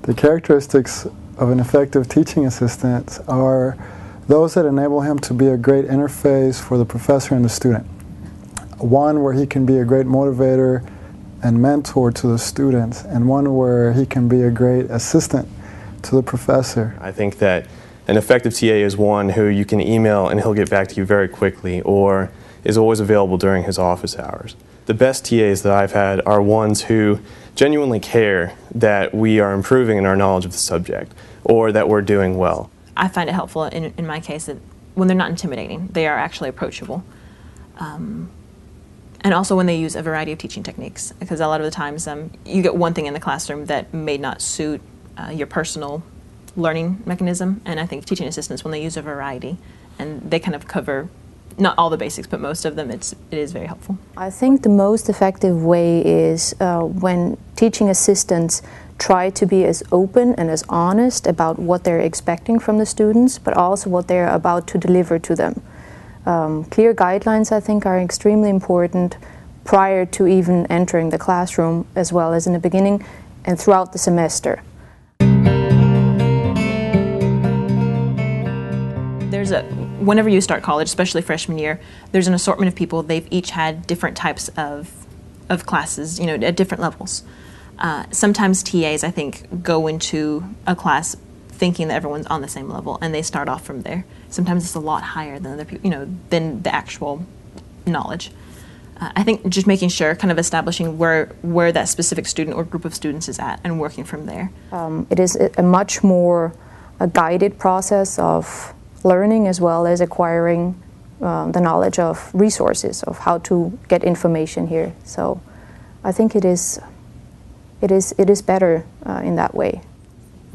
The characteristics of an effective teaching assistant are those that enable him to be a great interface for the professor and the student. One where he can be a great motivator and mentor to the students, and one where he can be a great assistant to the professor. I think that an effective TA is one who you can email and he'll get back to you very quickly, or is always available during his office hours. The best TAs that I've had are ones who genuinely care that we are improving in our knowledge of the subject, or that we're doing well. I find it helpful in my case that when they're not intimidating, they are actually approachable. And also when they use a variety of teaching techniques, because a lot of the times you get one thing in the classroom that may not suit your personal learning mechanism, and I think teaching assistants, when they use a variety and they kind of cover not all the basics but most of them, it is very helpful. I think the most effective way is when teaching assistants try to be as open and as honest about what they're expecting from the students, but also what they're about to deliver to them. Clear guidelines, I think, are extremely important prior to even entering the classroom, as well as in the beginning and throughout the semester. Whenever you start college, especially freshman year, there's an assortment of people. They've each had different types of classes, you know, at different levels. Sometimes TAs, I think, go into a class thinking that everyone's on the same level, and they start off from there. Sometimes it's a lot higher than other people, you know, than the actual knowledge. I think just making sure, kind of establishing where that specific student or group of students is at, and working from there. It is a much more guided process of learning, as well as acquiring the knowledge of resources, of how to get information here. So I think it is better in that way.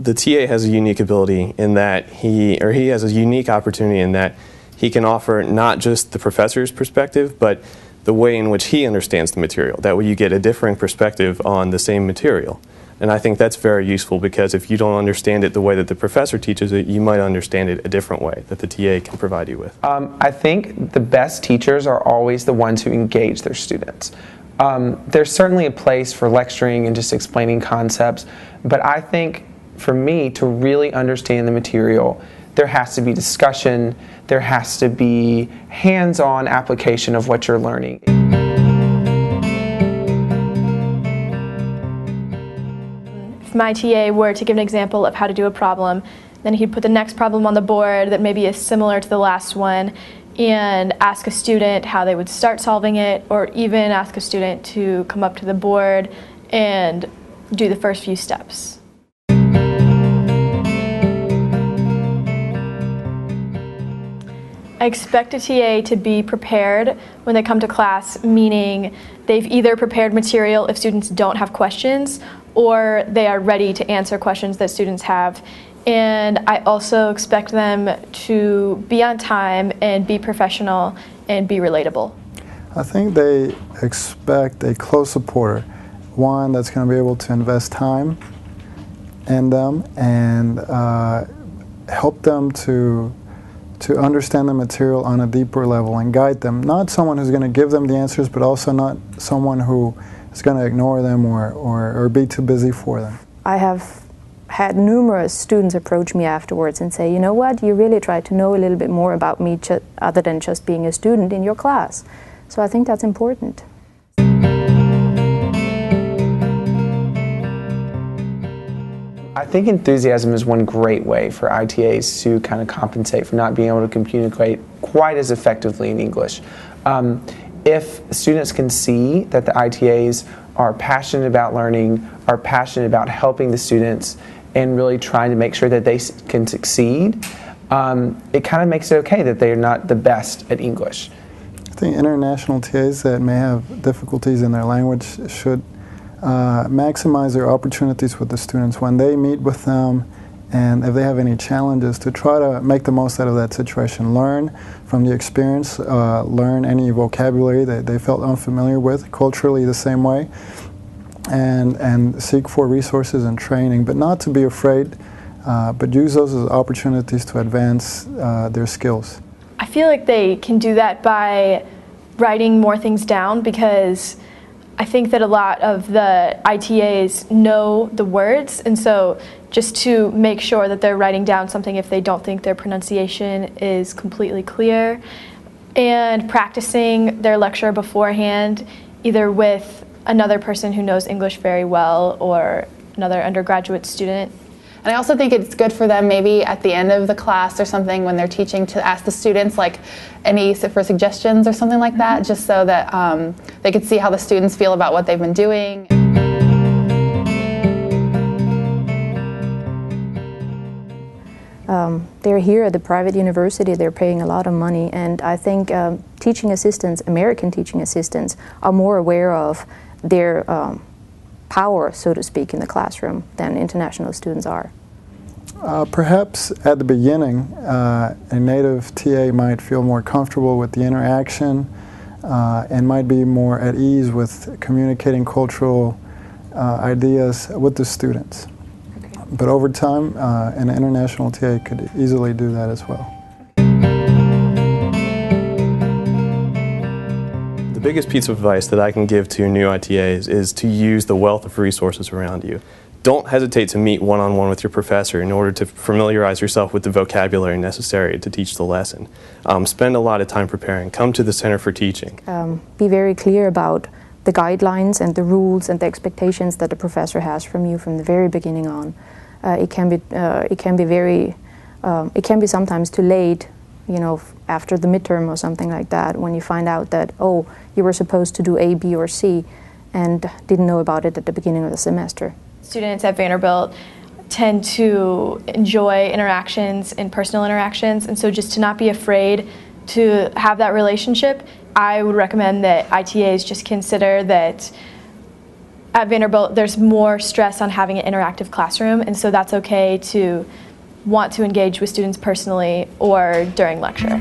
The TA has a unique ability in that he has a unique opportunity in that he can offer not just the professor's perspective, but the way in which he understands the material. That way you get a differing perspective on the same material. And I think that's very useful, because if you don't understand it the way that the professor teaches it, you might understand it a different way that the TA can provide you with. I think the best teachers are always the ones who engage their students. There's certainly a place for lecturing and just explaining concepts, but I think for me to really understand the material, there has to be discussion, there has to be hands-on application of what you're learning. If my TA were to give an example of how to do a problem, then he'd put the next problem on the board that maybe is similar to the last one, and ask a student how they would start solving it, or even ask a student to come up to the board and do the first few steps. I expect a TA to be prepared when they come to class, meaning they've either prepared material if students don't have questions, or they are ready to answer questions that students have. And I also expect them to be on time and be professional and be relatable. I think they expect a close supporter, one that's going to be able to invest time in them and help them to understand the material on a deeper level and guide them. Not someone who's going to give them the answers, but also not someone who is going to ignore them or be too busy for them. I have had numerous students approach me afterwards and say, you know what, you really tried to know a little bit more about me other than just being a student in your class. So I think that's important. I think enthusiasm is one great way for ITAs to kind of compensate for not being able to communicate quite as effectively in English. If students can see that the ITAs are passionate about learning, are passionate about helping the students, and really trying to make sure that they can succeed, it kind of makes it okay that they are not the best at English. I think international TAs that may have difficulties in their language should maximize their opportunities with the students when they meet with them, and if they have any challenges, to try to make the most out of that situation. Learn from the experience, learn any vocabulary that they felt unfamiliar with, culturally the same way, and seek for resources and training, but not to be afraid, but use those as opportunities to advance their skills. I feel like they can do that by writing more things down, because I think that a lot of the ITAs know the words, and so just to make sure that they're writing down something if they don't think their pronunciation is completely clear, and practicing their lecture beforehand, either with another person who knows English very well or another undergraduate student. And I also think it's good for them maybe at the end of the class or something when they're teaching to ask the students like for suggestions or something like that, just so that they could see how the students feel about what they've been doing. They're here at the private university, they're paying a lot of money, and I think teaching assistants, American teaching assistants, are more aware of their power, so to speak, in the classroom than international students are. Perhaps at the beginning, a native TA might feel more comfortable with the interaction and might be more at ease with communicating cultural ideas with the students. But over time, an international TA could easily do that as well. The biggest piece of advice that I can give to new ITAs is to use the wealth of resources around you. Don't hesitate to meet one-on-one with your professor in order to familiarize yourself with the vocabulary necessary to teach the lesson. Spend a lot of time preparing. Come to the Center for Teaching. Be very clear about the guidelines and the rules and the expectations that the professor has from you from the very beginning on. It can be sometimes too late, you know, after the midterm or something like that, when you find out that, oh, you were supposed to do A, B, or C, and didn't know about it at the beginning of the semester. Students at Vanderbilt tend to enjoy interactions and personal interactions, and so just to not be afraid to have that relationship, I would recommend that ITAs just consider that at Vanderbilt there's more stress on having an interactive classroom, and so that's okay to want to engage with students personally or during lecture.